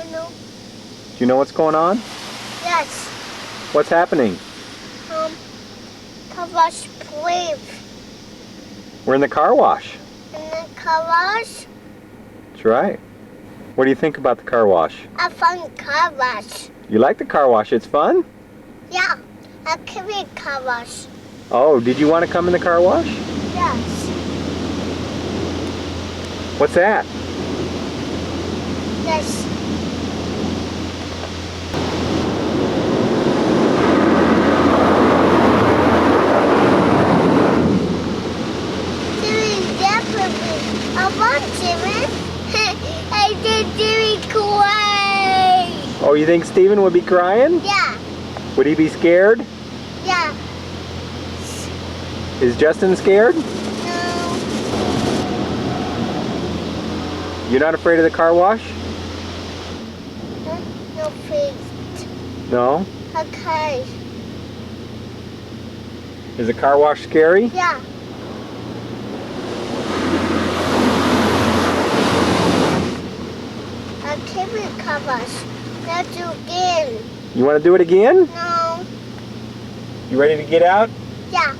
don't know. Do you know what's going on? Yes. What's happening? Car wash, please. We're in the car wash. And the car wash, That's right. What do you think about the car wash? I found car wash. You like the car wash? It's fun? Yeah, I can be car wash. Oh, did you want to come in the car wash? Yes. What's that? Yes. Doing definitely. I want Jimmy. I did doing great. Oh, you think Steven would be crying? Yeah. Would he be scared? Yeah. Is Justin scared? No. You're not afraid of the car wash? No, please. No? Okay. Is the car wash scary? Yeah. I can be car wash. Let's do again. You want to do it again? No. You ready to get out? Yeah.